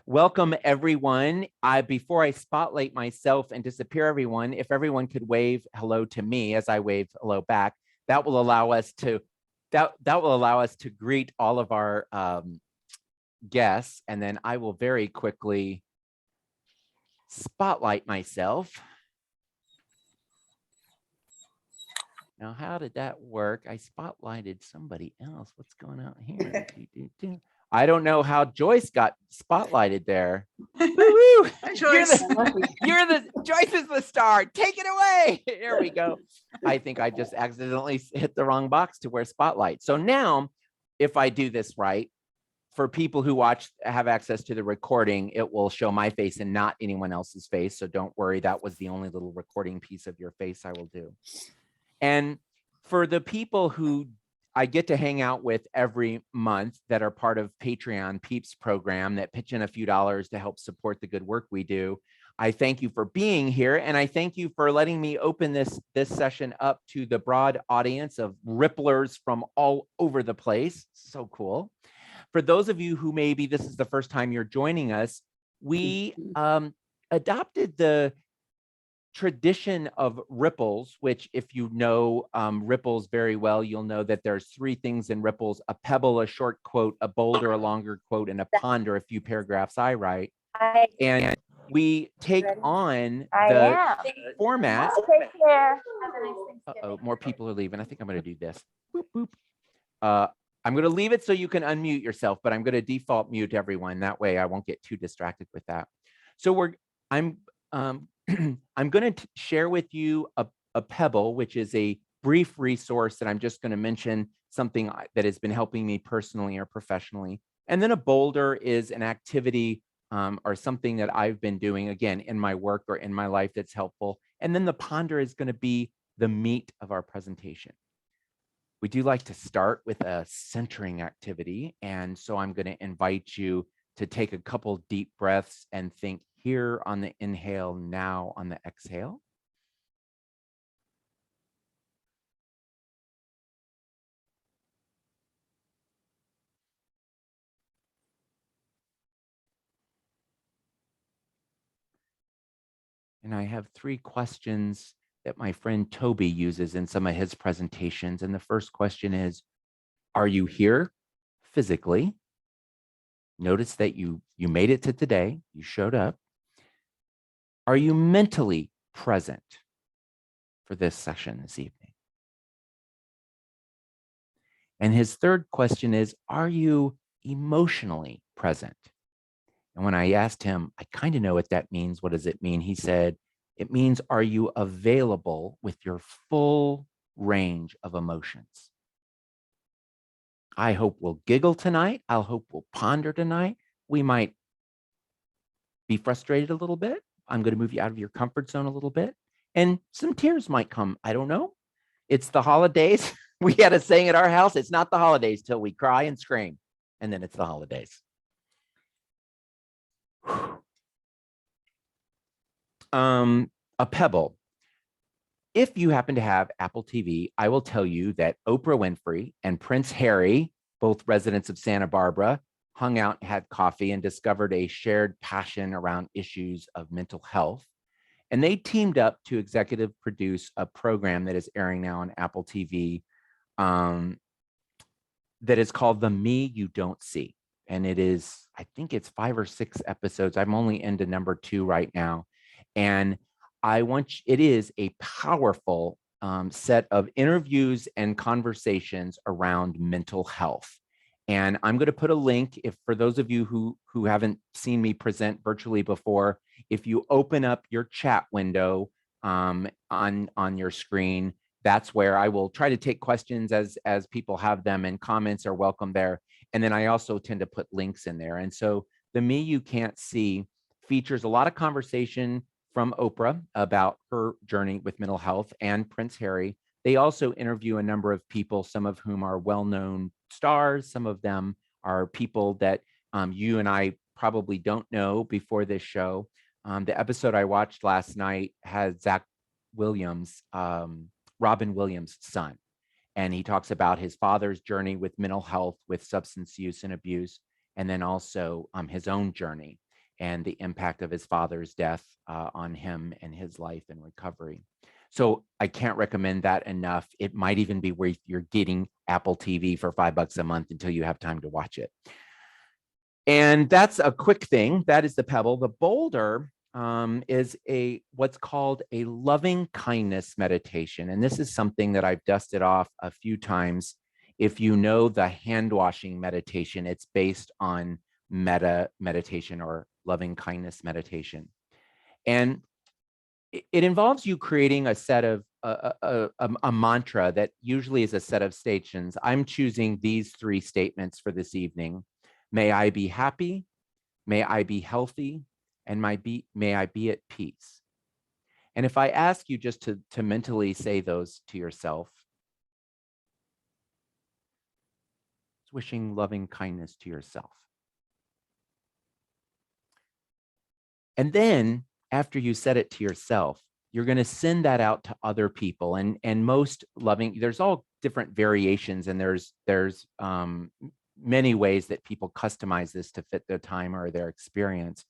Welcome, everyone. Before I spotlight myself and disappear, everyone, if everyone could wave hello to me as I wave hello back, that will allow us to greet all of our guests, and then I will very quickly spotlight myself. Now, how did that work? I spotlighted somebody else. What's going on here? I don't know how Joyce got spotlighted there. Woo-woo! Joyce. Joyce is the star. Take it away. Here we go. I think I just accidentally hit the wrong box to wear spotlight. So now, if I do this right, for people who have access to the recording, it will show my face and not anyone else's face. So don't worry, that was the only little recording piece of your face I will do. And for the people who I get to hang out with every month that are part of Patreon Peeps program that pitch in a few dollars to help support the good work we do, I thank you for being here. And I thank you for letting me open this session up to the broad audience of ripplers from all over the place. So cool. For those of you who maybe this is the first time you're joining us, we adopted the tradition of ripples, which if you know ripples very well, you'll know that there's three things in ripples: a pebble, a short quote, a boulder, a longer quote, and a ponder, a few paragraphs I write. And we take on the format. Uh-oh, more people are leaving. I think I'm going to do this. Boop, boop. I'm going to leave it so you can unmute yourself, but I'm going to default mute everyone. That way I won't get too distracted with that. So I'm going to share with you a pebble, which is a brief resource that I'm just going to mention something that has been helping me personally or professionally. And then a boulder is an activity or something that I've been doing, again, in my work or in my life that's helpful. And then the ponder is going to be the meat of our presentation. We do like to start with a centering activity. And so I'm going to invite you to take a couple deep breaths and think here on the inhale, now on the exhale. And I have three questions that my friend Toby uses in some of his presentations. And the first question is, are you here physically? Notice that you made it to today, you showed up. Are you mentally present for this session this evening? And his third question is, are you emotionally present? And when I asked him, I kind of know what that means. What does it mean? He said, it means, are you available with your full range of emotions? I hope we'll giggle tonight. I hope we'll ponder tonight. We might be frustrated a little bit. I'm going to move you out of your comfort zone a little bit. And some tears might come. I don't know. It's the holidays. We had a saying at our house, it's not the holidays till we cry and scream. And then it's the holidays. A pebble. If you happen to have Apple TV, I will tell you that Oprah Winfrey and Prince Harry, both residents of Santa Barbara, hung out, had coffee, and discovered a shared passion around issues of mental health. And they teamed up to executive produce a program that is airing now on Apple TV that is called The Me You Don't See. And it is, I think it's 5 or 6 episodes. I'm only into number 2 right now. And it is a powerful set of interviews and conversations around mental health. And I'm going to put a link, if for those of you who haven't seen me present virtually before, if you open up your chat window on your screen, that's where I will try to take questions as people have them, and comments are welcome there. And then I also tend to put links in there. And so the Me You Can't See features a lot of conversation from Oprah about her journey with mental health and Prince Harry. They also interview a number of people, some of whom are well-known stars. Some of them are people that you and I probably don't know before this show. The episode I watched last night had Zach Williams, Robin Williams' son. And he talks about his father's journey with mental health, with substance use and abuse, and then also his own journey. and the impact of his father's death on him and his life and recovery. So I can't recommend that enough. It might even be where you're getting Apple TV for $5 a month until you have time to watch it. And that's a quick thing. That is the pebble. The boulder is what's called a loving kindness meditation. And this is something that I've dusted off a few times. If you know the hand washing meditation, it's based on metta meditation or loving kindness meditation. And it involves you creating a set of a mantra that usually is a set of statements. I'm choosing these 3 statements for this evening. May I be happy, may I be healthy, and may I be at peace. And if I ask you just to mentally say those to yourself, it's wishing loving kindness to yourself. And then after you said it to yourself, you're going to send that out to other people. And most loving, there's all different variations, and there's many ways that people customize this to fit their time or their experience.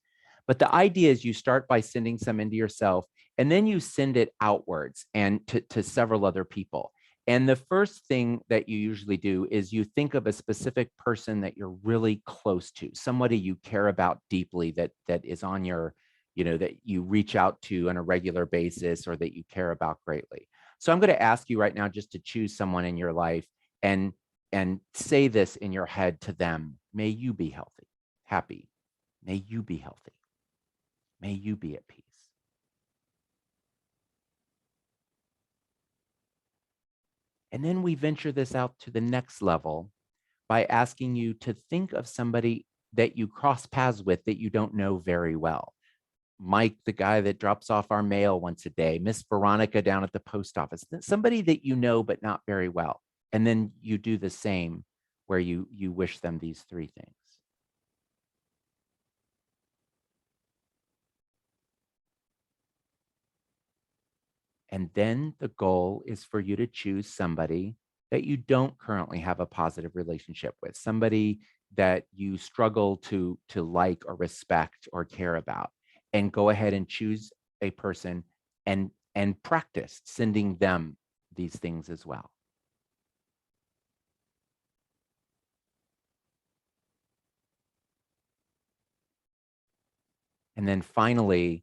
But the idea is you start by sending some into yourself, and then you send it outwards and to several other people. And the first thing that you usually do is you think of a specific person that you're really close to, somebody you care about deeply, that is on your, that you reach out to on a regular basis or that you care about greatly. So I'm going to ask you right now just to choose someone in your life and say this in your head to them. May you be healthy, happy. May you be healthy. May you be at peace. And then we venture this out to the next level by asking you to think of somebody that you cross paths with that you don't know very well. Mike, the guy that drops off our mail once a day, Miss Veronica down at the post office, somebody that you know but not very well. And then you do the same where you wish them these 3 things. And then the goal is for you to choose somebody that you don't currently have a positive relationship with, somebody that you struggle to like or respect or care about, and go ahead and choose a person and practice sending them these things as well. And then finally,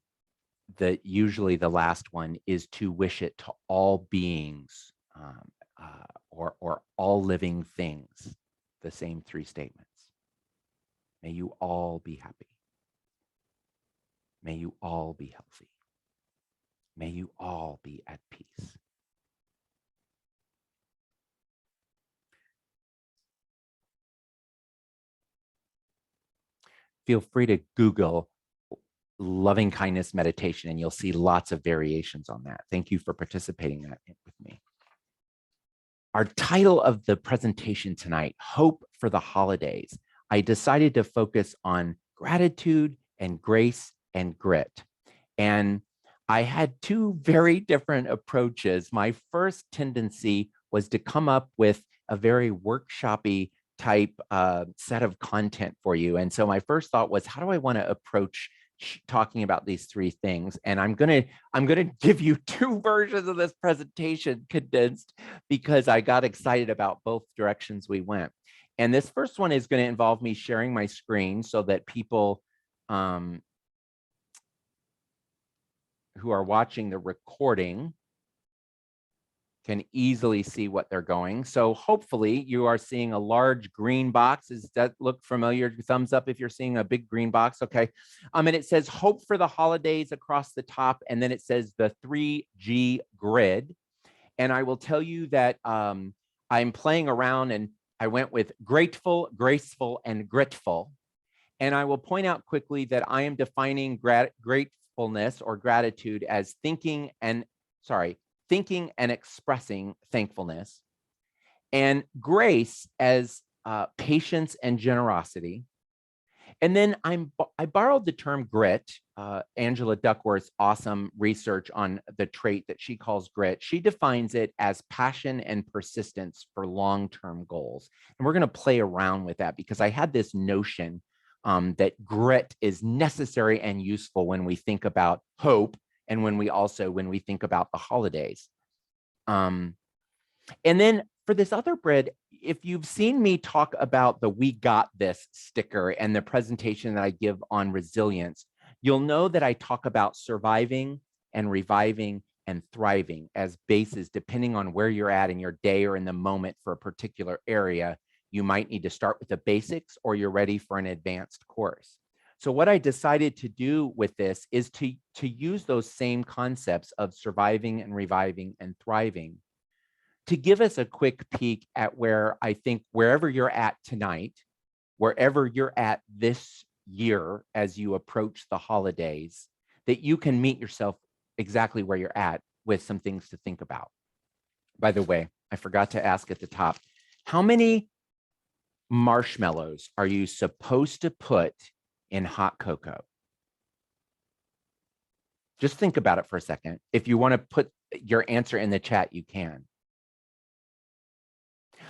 usually the last one is to wish it to all beings, or all living things, the same 3 statements. May you all be happy. May you all be healthy. May you all be at peace. Feel free to Google loving kindness meditation, and you'll see lots of variations on that. Thank you for participating in that with me. Our title of the presentation tonight, Hope for the Holidays. I decided to focus on gratitude and grace and grit. And I had 2 very different approaches. My first tendency was to come up with a very workshop-y type set of content for you. And so my first thought was, how do I want to approach talking about these 3 things? And I'm gonna give you 2 versions of this presentation condensed, because I got excited about both directions we went. And this first one is going to involve me sharing my screen so that people who are watching the recording can easily see what they're going. So hopefully you are seeing a large green box. Does that look familiar? Thumbs up if you're seeing a big green box. Okay. And it says Hope for the Holidays across the top. And then it says the 3G grid. And I will tell you that I'm playing around, and I went with grateful, graceful, and grateful. And I will point out quickly that I am defining gratefulness or gratitude as thinking and expressing thankfulness, and grace as patience and generosity. And then I borrowed the term grit, Angela Duckworth's awesome research on the trait that she calls grit. She defines it as passion and persistence for long-term goals. And we're going to play around with that, because I had this notion that grit is necessary and useful when we think about hope and when we think about the holidays. And then for this other bread, if you've seen me talk about the "We Got This" sticker and the presentation that I give on resilience, you'll know that I talk about surviving and reviving and thriving as bases, depending on where you're at in your day or in the moment for a particular area. You might need to start with the basics or you're ready for an advanced course. So what I decided to do with this is to use those same concepts of surviving and reviving and thriving to give us a quick peek at where I think wherever you're at tonight, wherever you're at this year as you approach the holidays, that you can meet yourself exactly where you're at with some things to think about. By the way, I forgot to ask at the top, how many marshmallows are you supposed to put in hot cocoa? Just think about it for a second. If you want to put your answer in the chat, you can.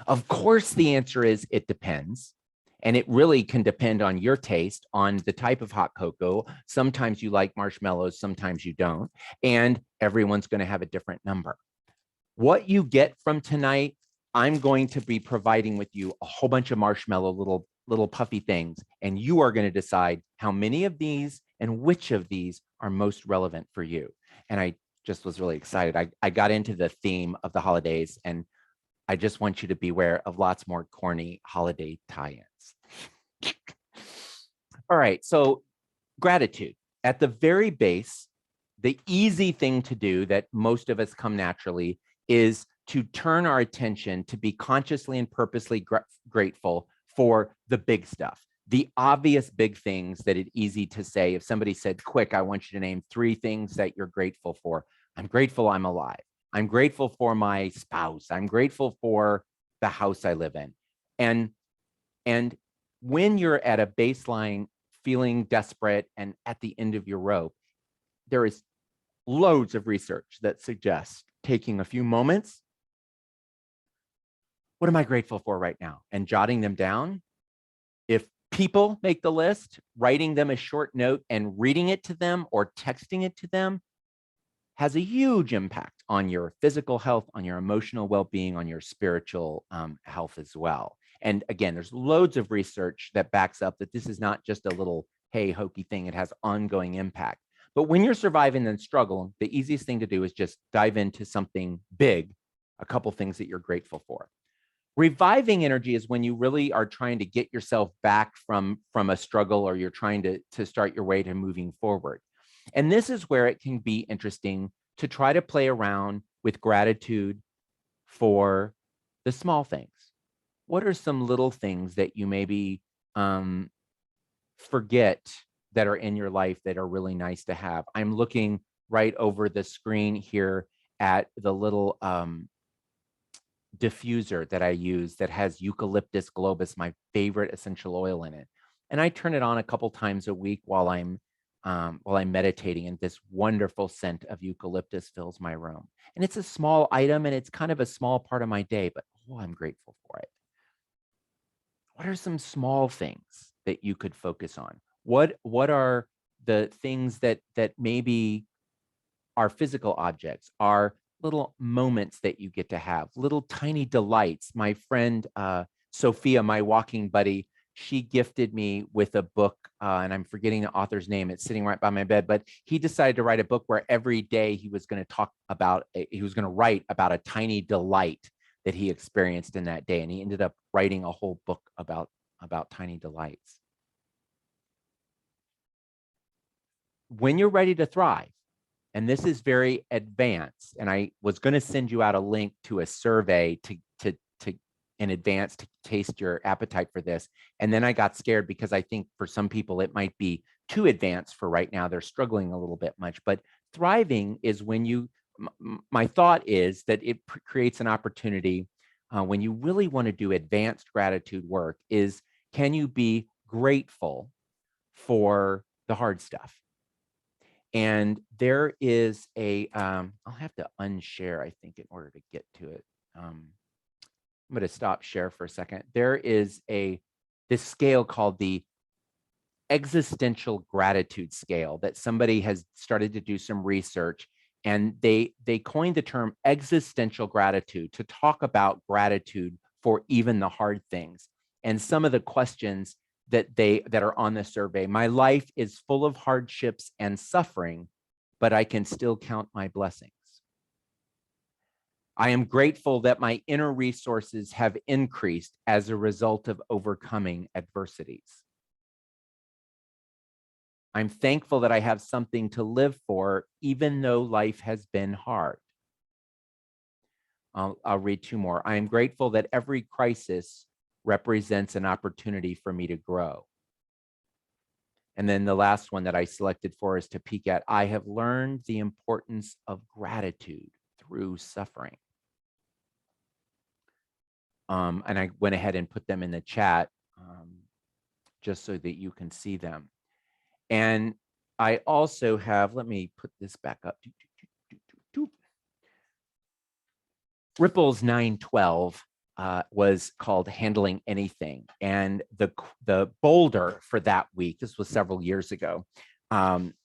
Of course, the answer is it depends. And it really can depend on your taste, on the type of hot cocoa. Sometimes you like marshmallows, sometimes you don't. And everyone's going to have a different number. What you get from tonight, I'm going to be providing with you a whole bunch of marshmallow, little puffy things. And you are going to decide how many of these and which of these are most relevant for you. And I just was really excited. I got into the theme of the holidays, and I just want you to beware of lots more corny holiday tie-ins. All right, so gratitude. At the very base, the easy thing to do that most of us come naturally is to turn our attention to be consciously and purposely grateful for the big stuff, the obvious big things that it's easy to say. If somebody said, quick, I want you to name 3 things that you're grateful for. I'm grateful I'm alive. I'm grateful for my spouse. I'm grateful for the house I live in. And when you're at a baseline feeling desperate and at the end of your rope, there is loads of research that suggests taking a few moments. What am I grateful for right now? And jotting them down. If people make the list, writing them a short note and reading it to them or texting it to them has a huge impact on your physical health, on your emotional well-being, on your spiritual health as well. And again, there's loads of research that backs up that this is not just a little, hey, hokey thing. It has ongoing impact. But when you're surviving and struggle, the easiest thing to do is just dive into something big, a couple things that you're grateful for. Reviving energy is when you really are trying to get yourself back from a struggle, or you're trying to start your way to moving forward. And this is where it can be interesting to try to play around with gratitude for the small things. What are some little things that you maybe forget that are in your life that are really nice to have? I'm looking right over the screen here at the little diffuser that I use that has eucalyptus globus, my favorite essential oil, in it. And I turn it on a couple times a week while I'm meditating, and this wonderful scent of eucalyptus fills my room. And it's a small item, and it's kind of a small part of my day, but oh, I'm grateful for it. What are some small things that you could focus on? What are the things that maybe are physical objects, are little moments that you get to have, little tiny delights? My friend Sophia, my walking buddy, she gifted me with a book, and I'm forgetting the author's name. It's sitting right by my bed, but he decided to write a book where every day he was going to write about a tiny delight that he experienced in that day. And he ended up writing a whole book about tiny delights. When you're ready to thrive, and this is very advanced, and I was going to send you out a link to a survey to in advance to taste your appetite for this. And then I got scared because I think for some people it might be too advanced for right now. They're struggling a little bit much. But thriving is when you, my thought is that it creates an opportunity when you really want to do advanced gratitude work, is can you be grateful for the hard stuff? And there is a, I'll have to unshare, I think, in order to get to it. I'm going to stop share for a second. There is this scale called the existential gratitude scale that somebody has started to do some research, and they coined the term existential gratitude to talk about gratitude for even the hard things. And some of the questions that are on the survey: my life is full of hardships and suffering, but I can still count my blessings. I am grateful that my inner resources have increased as a result of overcoming adversities. I'm thankful that I have something to live for, even though life has been hard. I'll read two more. I am grateful that every crisis represents an opportunity for me to grow. And then the last one that I selected for us to peek at: I have learned the importance of gratitude through suffering. And I went ahead and put them in the chat just so that you can see them. And I also have, let me put this back up. Ripple's 912 was called Handling Anything. And the boulder for that week, this was several years ago,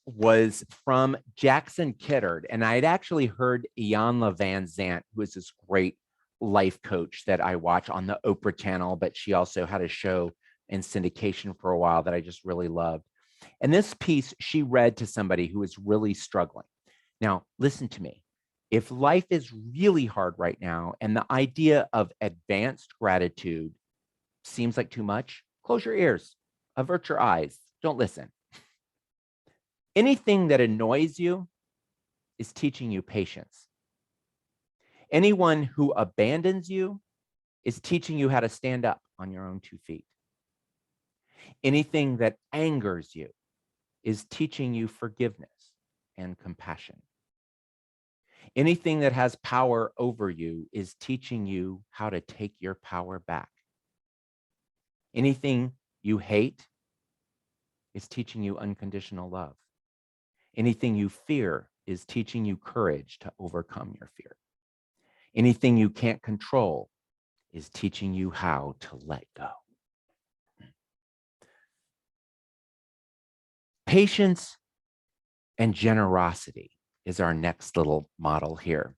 was from Jackson Kittard. And I had actually heard Iyanla Van Zant, who is this great life coach that I watch on the Oprah channel, but she also had a show in syndication for a while that I just really loved. And this piece she read to somebody who was really struggling. Now, listen to me. If life is really hard right now and the idea of advanced gratitude seems like too much, close your ears, avert your eyes, don't listen. Anything that annoys you is teaching you patience. Anyone who abandons you is teaching you how to stand up on your own 2 feet. Anything that angers you is teaching you forgiveness and compassion. Anything that has power over you is teaching you how to take your power back. Anything you hate is teaching you unconditional love. Anything you fear is teaching you courage to overcome your fear. Anything you can't control is teaching you how to let go. Patience and generosity is our next little model here.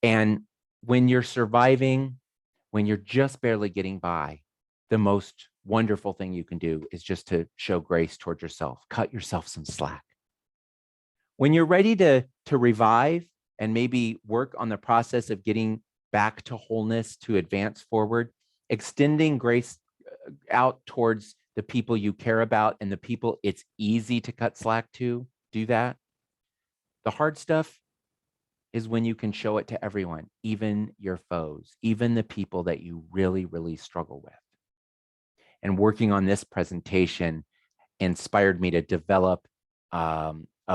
And when you're surviving, when you're just barely getting by, the most wonderful thing you can do is just to show grace towards yourself. Cut yourself some slack. When you're ready to revive and maybe work on the process of getting back to wholeness, to advance forward, extending grace out towards the people you care about and the people it's easy to cut slack to, do that. The hard stuff is when you can show it to everyone, even your foes, even the people that you really, really struggle with. And working on this presentation inspired me to develop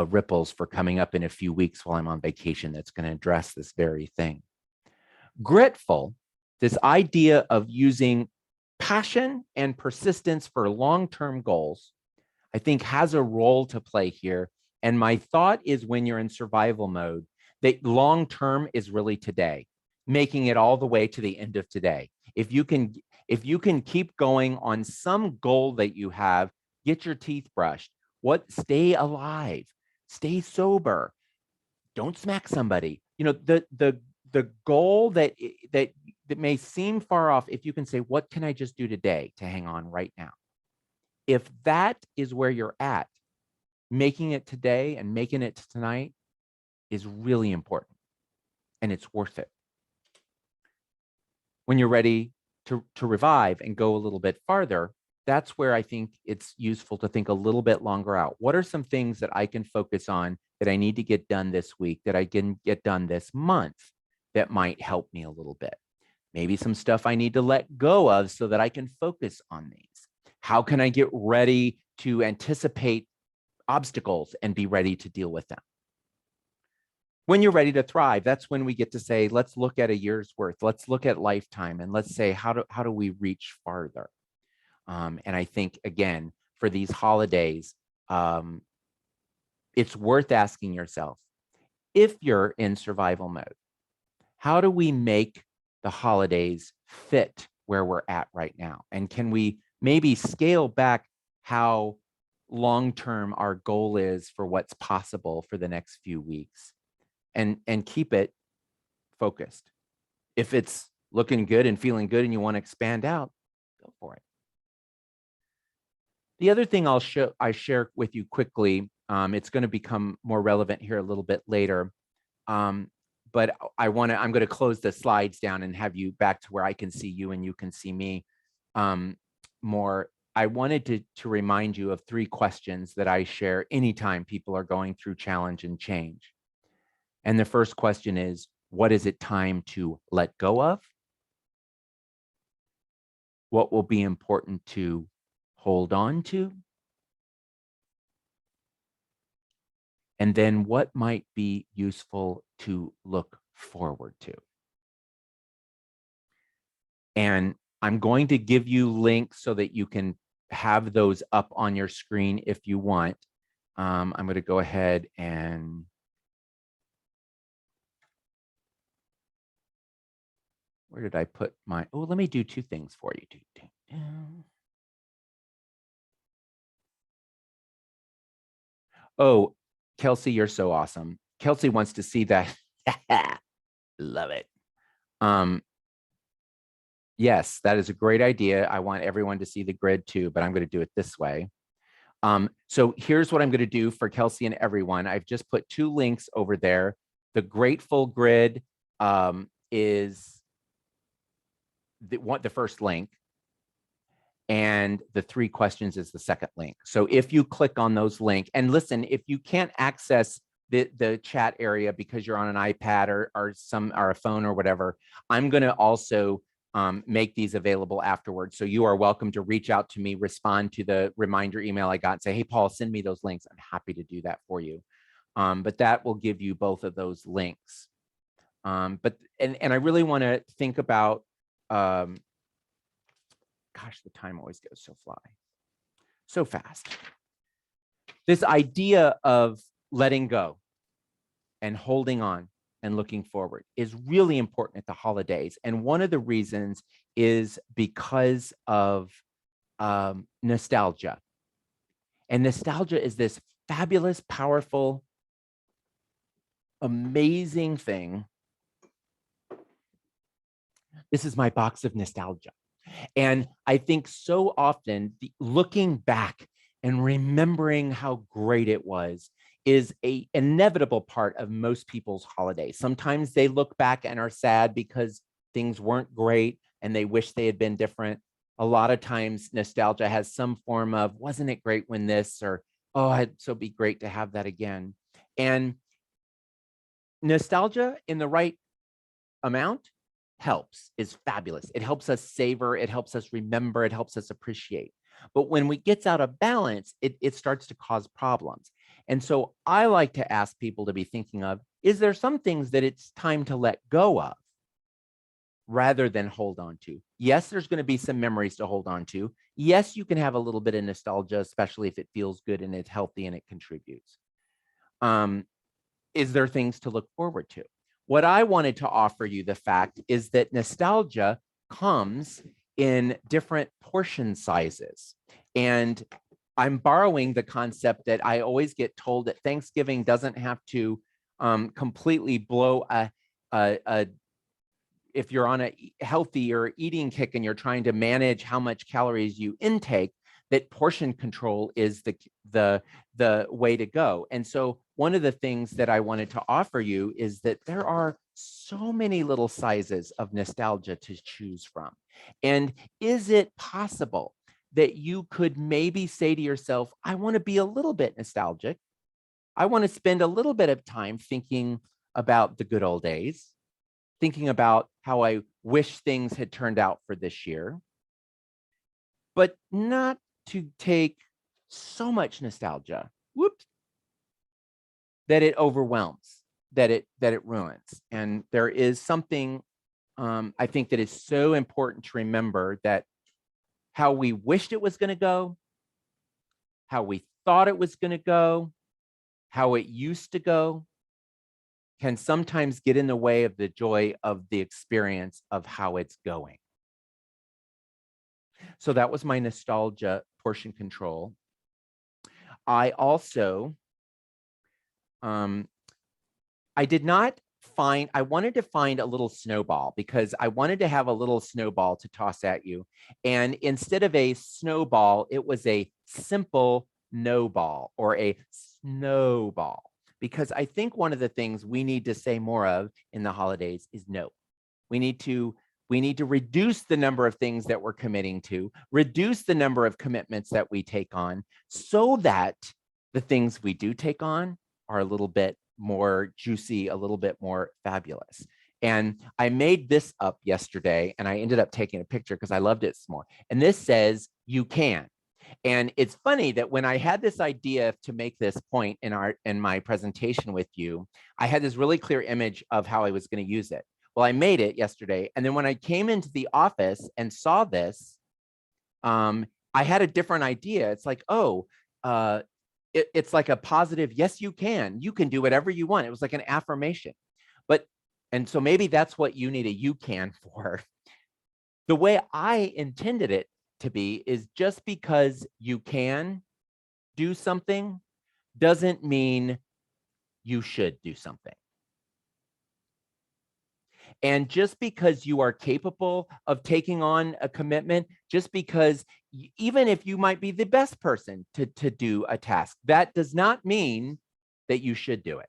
ripples for coming up in a few weeks while I'm on vacation that's going to address this very thing. Gritful, this idea of using passion and persistence for long-term goals, I think has a role to play here. And my thought is, when you're in survival mode, that long-term is really today, making it all the way to the end of today. If you can keep going on some goal that you have, get your teeth brushed, stay alive, stay sober, don't smack somebody. You know, the goal that may seem far off, if you can say, what can I just do today to hang on right now? If that is where you're at, making it today and making it to tonight is really important, and it's worth it. When you're ready to revive and go a little bit farther, that's where I think it's useful to think a little bit longer out. What are some things that I can focus on that I need to get done this week, that I can get done this month, that might help me a little bit? Maybe some stuff I need to let go of so that I can focus on these. How can I get ready to anticipate obstacles and be ready to deal with them? When you're ready to thrive, that's when we get to say, let's look at a year's worth, let's look at lifetime, and let's say, how do we reach farther? And I think, again, for these holidays, it's worth asking yourself, if you're in survival mode, how do we make the holidays fit where we're at right now? And can we maybe scale back how long-term our goal is for what's possible for the next few weeks, and keep it focused. If it's looking good and feeling good and you want to expand out, go for it. The other thing I share with you quickly, it's going to become more relevant here a little bit later, but I'm going to close the slides down and have you back to where I can see you and you can see me more. I wanted to remind you of 3 questions that I share anytime people are going through challenge and change. And the first question is, what is it time to let go of? What will be important to hold on to? And then what might be useful to look forward to? And I'm going to give you links so that you can have those up on your screen if you want. I'm going to go ahead and where did I put my, oh, let me do 2 things for you. Oh, Kelsey, you're so awesome. Kelsey wants to see that. Love it. Yes, that is a great idea. I want everyone to see the grid too, but I'm going to do it this way. So here's what I'm going to do for Kelsey and everyone. I've just put 2 links over there. The grateful grid is the first link, and the 3 questions is the second link. So if you click on those links, and listen, if you can't access the chat area because you're on an iPad or a phone or whatever, I'm going to also make these available afterwards. So you are welcome to reach out to me, respond to the reminder email I got, and say, hey, Paul, send me those links. I'm happy to do that for you. But that will give you both of those links. But I really want to think about, gosh, the time always goes so fast. This idea of letting go and holding on and looking forward is really important at the holidays. And one of the reasons is because of nostalgia. And nostalgia is this fabulous, powerful, amazing thing. This is my box of nostalgia. And I think so often looking back and remembering how great it was is an inevitable part of most people's holidays. Sometimes they look back and are sad because things weren't great and they wish they had been different. A lot of times nostalgia has some form of, wasn't it great when this, or, oh, it'd so be great to have that again. And nostalgia in the right amount helps, is fabulous. It helps us savor, it helps us remember, it helps us appreciate. But when it gets out of balance, it starts to cause problems. And so I like to ask people to be thinking of, is there some things that it's time to let go of rather than hold on to? Yes, there's going to be some memories to hold on to. Yes, you can have a little bit of nostalgia, especially if it feels good and it's healthy and it contributes. Is there things to look forward to? What I wanted to offer you, the fact is that nostalgia comes in different portion sizes. And I'm borrowing the concept that I always get told that Thanksgiving doesn't have to completely blow if you're on a healthy or eating kick and you're trying to manage how much calories you intake, that portion control is the way to go. And so one of the things that I wanted to offer you is that there are so many little sizes of nostalgia to choose from. And is it possible that you could maybe say to yourself, I want to be a little bit nostalgic. I want to spend a little bit of time thinking about the good old days, thinking about how I wish things had turned out for this year, but not to take so much nostalgia, that it overwhelms, that it ruins. And there is something I think that is so important to remember, that how we wished it was going to go, how we thought it was going to go, how it used to go, can sometimes get in the way of the joy of the experience of how it's going. So that was my nostalgia portion control. I also, I did not find, I wanted to find a little snowball because I wanted to have a little snowball to toss at you. And instead of a snowball, it was a simple no ball or a snowball. Because I think one of the things we need to say more of in the holidays is no. We need to reduce the number of things that we're committing to, reduce the number of commitments that we take on so that the things we do take on are a little bit more juicy, a little bit more fabulous. And I made this up yesterday and I ended up taking a picture because I loved it more. And this says, you can. And it's funny that when I had this idea to make this point in my presentation with you, I had this really clear image of how I was going to use it. Well, I made it yesterday. And then when I came into the office and saw this, I had a different idea. It's like, oh, it's like a positive, yes, you can do whatever you want. It was like an affirmation. And so maybe that's what you need a you can for. The way I intended it to be is just because you can do something doesn't mean you should do something. And just because you are capable of taking on a commitment, just because even if you might be the best person to do a task, that does not mean that you should do it.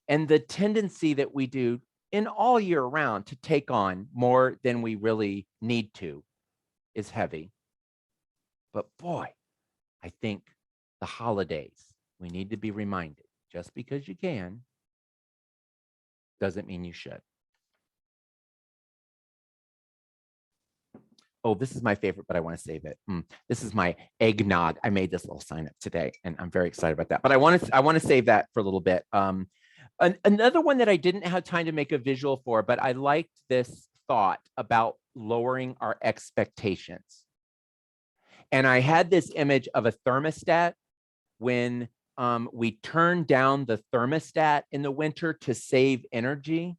And the tendency that we do in all year round to take on more than we really need to is heavy. But boy, I think the holidays, we need to be reminded, just because you can doesn't mean you should. Oh, this is my favorite, but I want to save it. This is my eggnog. I made this little sign up today, and I'm very excited about that. But I want to save that for a little bit. Another one that I didn't have time to make a visual for, but I liked this thought about lowering our expectations. And I had this image of a thermostat when we turn down the thermostat in the winter to save energy.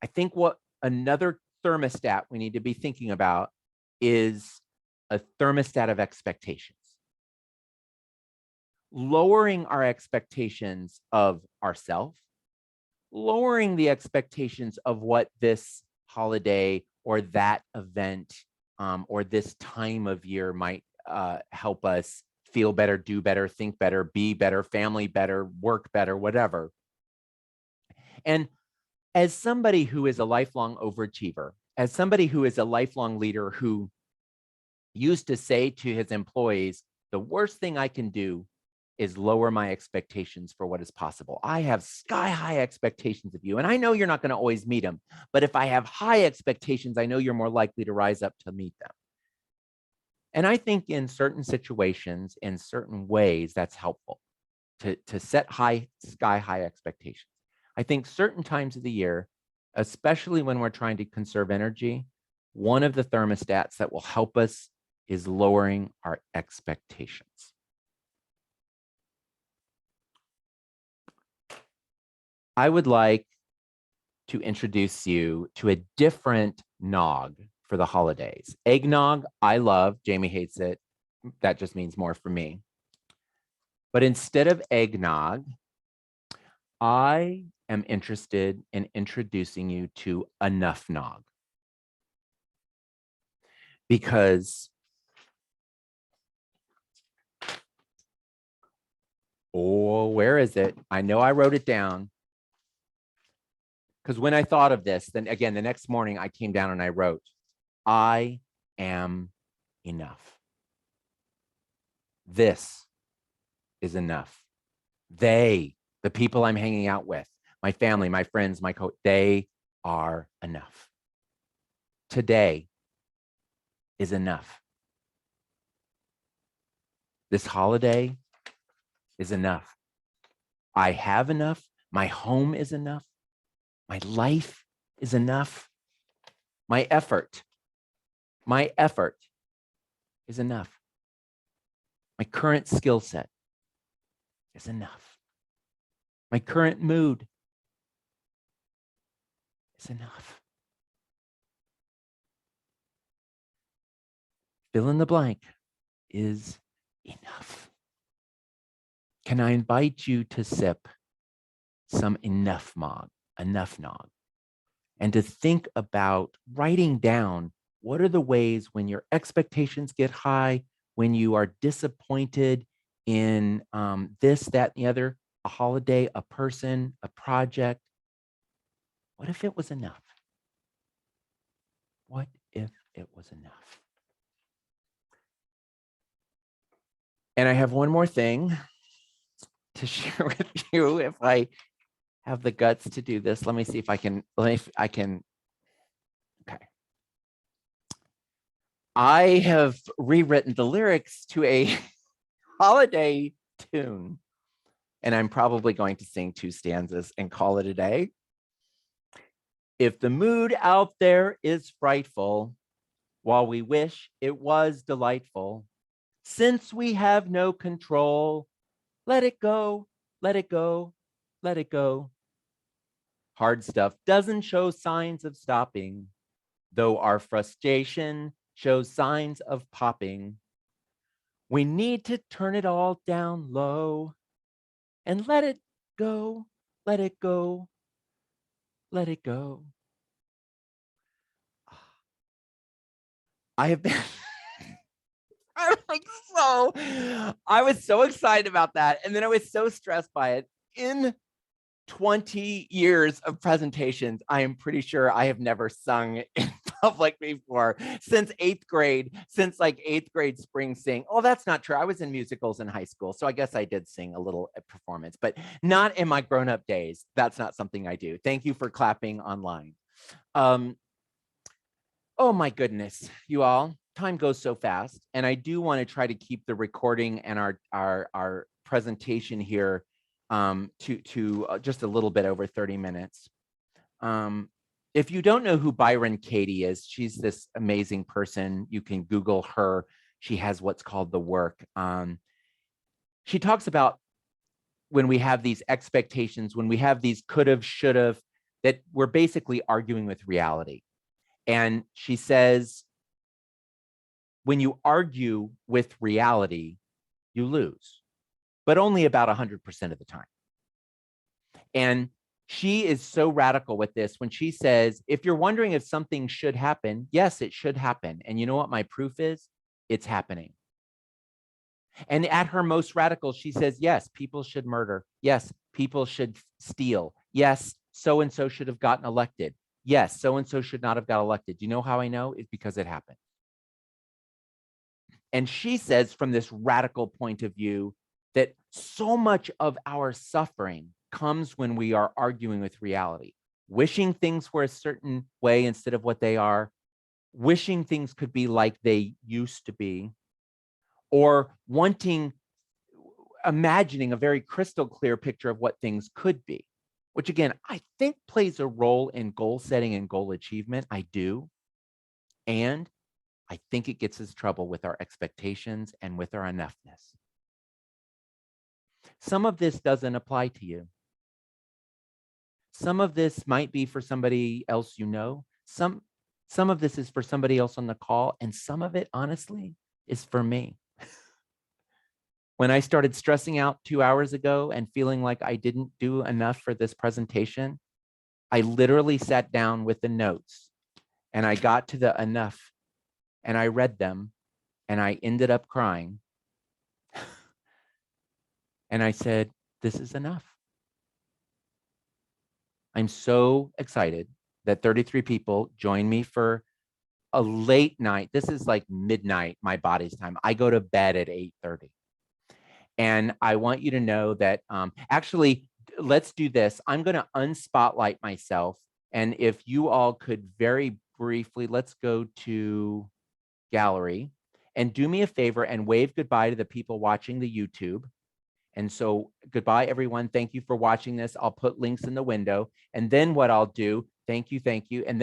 I think what another thermostat we need to be thinking about is a thermostat of expectations. Lowering our expectations of ourselves, lowering the expectations of what this holiday or that event or this time of year might help us feel better, do better, think better, be better, family better, work better, whatever. And as somebody who is a lifelong overachiever, as somebody who is a lifelong leader who used to say to his employees, the worst thing I can do is lower my expectations for what is possible. I have sky high expectations of you, and I know you're not going to always meet them. But if I have high expectations, I know you're more likely to rise up to meet them. And I think in certain situations, in certain ways, that's helpful to set sky high expectations. I think certain times of the year, especially when we're trying to conserve energy, one of the thermostats that will help us is lowering our expectations. I would like to introduce you to a different nog for the holidays. Eggnog, I love. Jamie hates it. That just means more for me. But instead of eggnog, I am interested in introducing you to enough nog. Because where is it? I know I wrote it down. Because when I thought of this, then again, the next morning I came down and I wrote, I am enough. This is enough. They, the people I'm hanging out with, my family, my friends, my coach, they are enough. Today is enough. This holiday is enough. I have enough. My home is enough. My life is enough. My effort is enough. My current skill set is enough. My current mood is enough. Fill in the blank. is enough? Can I invite you to sip some enough nog, and to think about writing down what are the ways when your expectations get high, when you are disappointed in this, that, and the other, a holiday, a person, a project. What if it was enough? What if it was enough? And I have one more thing to share with you if I have the guts to do this. Let me see if I can, okay. I have rewritten the lyrics to a holiday tune, and I'm probably going to sing 2 stanzas and call it a day. If the mood out there is frightful, while we wish it was delightful, since we have no control, let it go, let it go, let it go. Hard stuff doesn't show signs of stopping, though our frustration shows signs of popping. We need to turn it all down low and let it go, let it go, let it go. I have been I was so excited about that. And then I was so stressed by it. In 20 years of presentations, I am pretty sure I have never sung in public before since 8th grade, since like 8th grade spring sing. Oh, that's not true. I was in musicals in high school. So I guess I did sing a little at performance, but not in my grown-up days. That's not something I do. Thank you for clapping online. Oh my goodness, you all, time goes so fast. And I do want to try to keep the recording and our presentation here to just a little bit over 30 minutes. If you don't know who Byron Katie is, she's this amazing person. You can Google her. She has what's called The Work. She talks about when we have these expectations, when we have these could have, should have, that we're basically arguing with reality. And she says, when you argue with reality, you lose, but only about 100% of the time. And she is so radical with this when she says, if you're wondering if something should happen, yes, it should happen. And you know what my proof is? It's happening. And at her most radical, she says, yes, people should murder. Yes, people should steal. Yes, so-and-so should have gotten elected. Yes, so-and-so should not have got elected. Do you know how I know? It's because it happened. And she says from this radical point of view that so much of our suffering comes when we are arguing with reality, wishing things were a certain way instead of what they are, wishing things could be like they used to be, or imagining a very crystal clear picture of what things could be, which again, I think plays a role in goal setting and goal achievement. I do. And I think it gets us trouble with our expectations and with our enoughness. Some of this doesn't apply to you. Some of this might be for somebody else you know. Some of this is for somebody else on the call, and some of it, honestly, is for me. When I started stressing out 2 hours ago and feeling like I didn't do enough for this presentation, I literally sat down with the notes and I got to the enough and I read them and I ended up crying. And I said, this is enough. I'm so excited that 33 people joined me for a late night. This is like midnight, my body's time. I go to bed at 8:30. And I want you to know that actually, let's do this. I'm going to unspotlight myself. And if you all could very briefly, let's go to gallery and do me a favor and wave goodbye to the people watching the YouTube. And so goodbye, everyone. Thank you for watching this. I'll put links in the window. And then what I'll do, thank you. And then